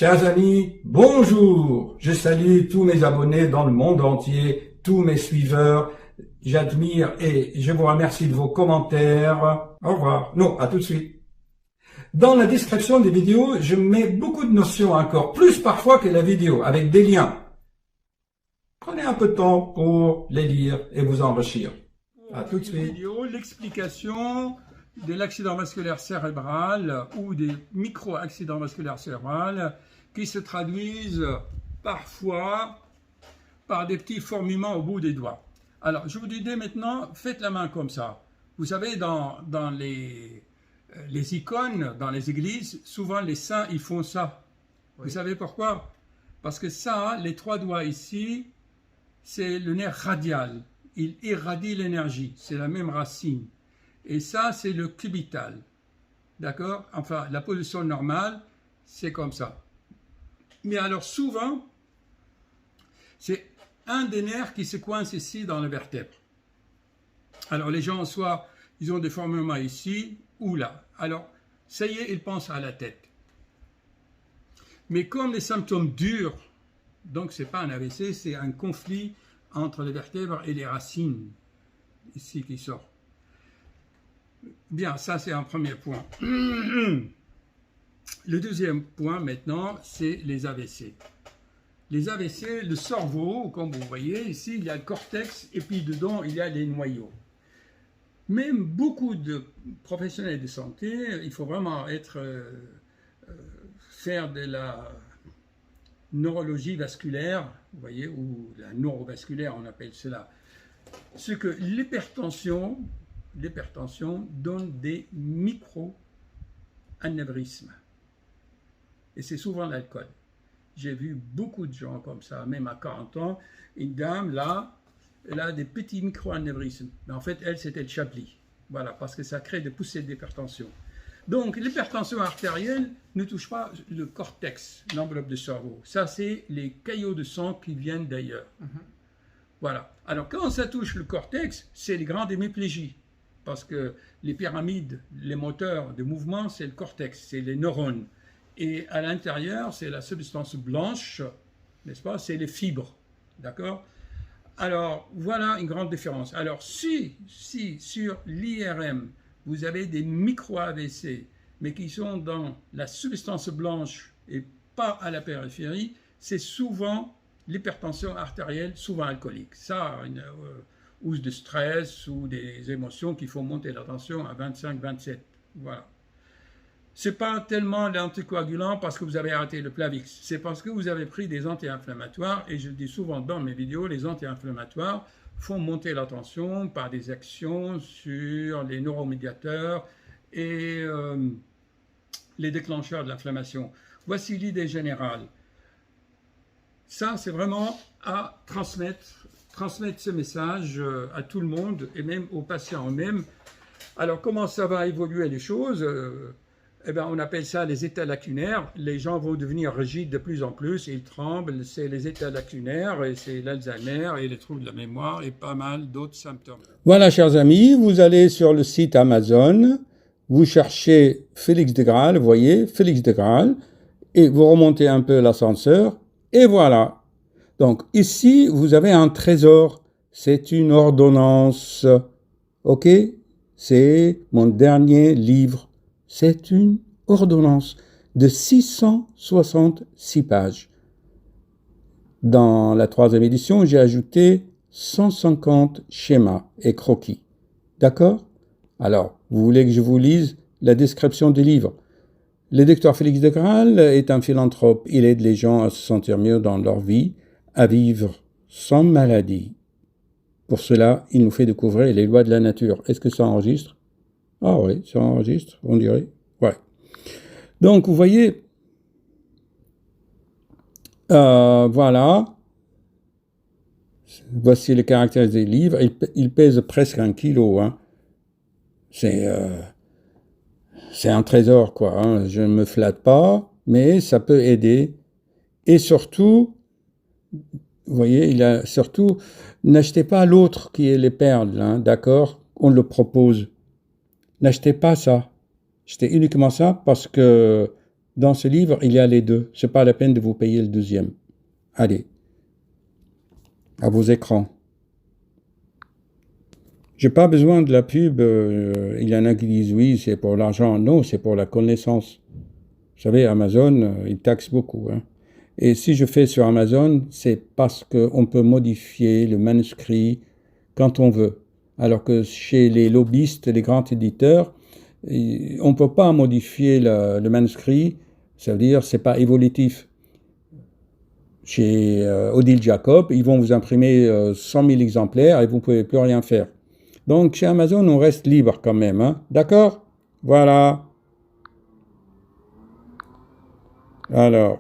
Chers amis, bonjour. Je salue tous mes abonnés dans le monde entier, tous mes suiveurs. J'admire et je vous remercie de vos commentaires. Au revoir. Non, à tout de suite. Dans la description des vidéos, je mets beaucoup de notions encore, plus parfois que la vidéo, avec des liens. Prenez un peu de temps pour les lire et vous enrichir. À tout de suite. L'explication de l'accident vasculaire cérébral ou des micro-accidents vasculaires cérébraux qui se traduisent parfois par des petits fourmillements au bout des doigts. Alors, je vous dis dès maintenant, faites la main comme ça. Vous savez, dans les icônes, dans les églises, souvent les saints, ils font ça. Oui. Vous savez pourquoi? Parce que ça, les trois doigts ici, c'est le nerf radial. Il irradie l'énergie, c'est la même racine. Et ça, c'est le cubital. D'accord? Enfin, la position normale, c'est comme ça. Mais alors, souvent, c'est un des nerfs qui se coince ici dans la vertèbre. Alors, les gens, soit ils ont des fourmillements ici ou là. Alors, ça y est, ils pensent à la tête. Mais comme les symptômes durent, donc ce n'est pas un AVC, c'est un conflit entre les vertèbres et les racines, ici qui sort. Bien, ça c'est un premier point. Le deuxième point maintenant, c'est les AVC. Les AVC, le cerveau, comme vous voyez, ici il y a le cortex et puis dedans il y a les noyaux. Même beaucoup de professionnels de santé, il faut vraiment faire de la neurologie vasculaire, vous voyez, ou la neurovasculaire, on appelle cela. Ce que l'hypertension donne des micro-anévrismes. Et c'est souvent l'alcool. J'ai vu beaucoup de gens comme ça, même à 40 ans. Une dame, là, elle a des petits micro-anévrismes. Mais en fait, elle, c'était le Chablis. Voilà, parce que ça crée des poussées d'hypertension. Donc, l'hypertension artérielle ne touche pas le cortex, l'enveloppe du cerveau. Ça, c'est les caillots de sang qui viennent d'ailleurs. Voilà. Alors, quand ça touche le cortex, c'est les grandes hémiplégies. Parce que les pyramides, les moteurs de mouvement, c'est le cortex, c'est les neurones. Et à l'intérieur, c'est la substance blanche, n'est-ce pas? C'est les fibres. D'accord? Alors, voilà une grande différence. Alors, si sur l'IRM, vous avez des micro-AVC, mais qui sont dans la substance blanche et pas à la périphérie, c'est souvent l'hypertension artérielle, souvent alcoolique. Ça, une hausse de stress ou des émotions qui font monter la tension à 25-27. Voilà. Ce n'est pas tellement l'anticoagulant parce que vous avez arrêté le Plavix, c'est parce que vous avez pris des anti-inflammatoires, et je dis souvent dans mes vidéos, les anti-inflammatoires font monter la tension par des actions sur les neuromédiateurs et les déclencheurs de l'inflammation. Voici l'idée générale. Ça, c'est vraiment à transmettre ce message à tout le monde et même aux patients eux-mêmes. Alors, comment ça va évoluer les choses? Eh bien, on appelle ça les états lacunaires. Les gens vont devenir rigides de plus en plus, ils tremblent, c'est les états lacunaires, et c'est l'Alzheimer, et les troubles de la mémoire, et pas mal d'autres symptômes. Voilà, chers amis, vous allez sur le site Amazon, vous cherchez Félix de Graal, vous voyez, Félix de Graal, et vous remontez un peu l'ascenseur, et voilà. Donc, ici, vous avez un trésor, c'est une ordonnance, ok? C'est mon dernier livre. C'est une ordonnance de 666 pages. Dans la troisième édition, j'ai ajouté 150 schémas et croquis. D'accord? Alors, vous voulez que je vous lise la description du livre? Le docteur Félix de Graal est un philanthrope. Il aide les gens à se sentir mieux dans leur vie, à vivre sans maladie. Pour cela, il nous fait découvrir les lois de la nature. Est-ce que ça enregistre? Ah oui, ça enregistre, on dirait. Ouais. Donc, vous voyez, voilà. Voici les caractères des livres. Il pèse presque 1 kilo. Hein. C'est un trésor, quoi. Hein. Je ne me flatte pas, mais ça peut aider. Et surtout, vous voyez, il a surtout, n'achetez pas l'autre qui est les perles, hein, d'accord? On le propose. N'achetez pas ça. Achetez uniquement ça parce que Dans ce livre, il y a les deux. C'est pas la peine de vous payer le deuxième. Allez, à vos écrans. J'ai pas besoin de la pub. Il y en a qui disent oui, c'est pour l'argent. Non, c'est pour la connaissance. Vous savez, Amazon, il taxe beaucoup. Hein. Et si je fais sur Amazon, c'est parce qu'on peut modifier le manuscrit quand on veut. Alors que chez les lobbyistes, les grands éditeurs, on ne peut pas modifier le manuscrit. Ça veut dire c'est pas évolutif. Chez Odile Jacob, ils vont vous imprimer 100 000 exemplaires et vous ne pouvez plus rien faire. Donc chez Amazon, on reste libre quand même. Hein. D'accord? Voilà. Alors,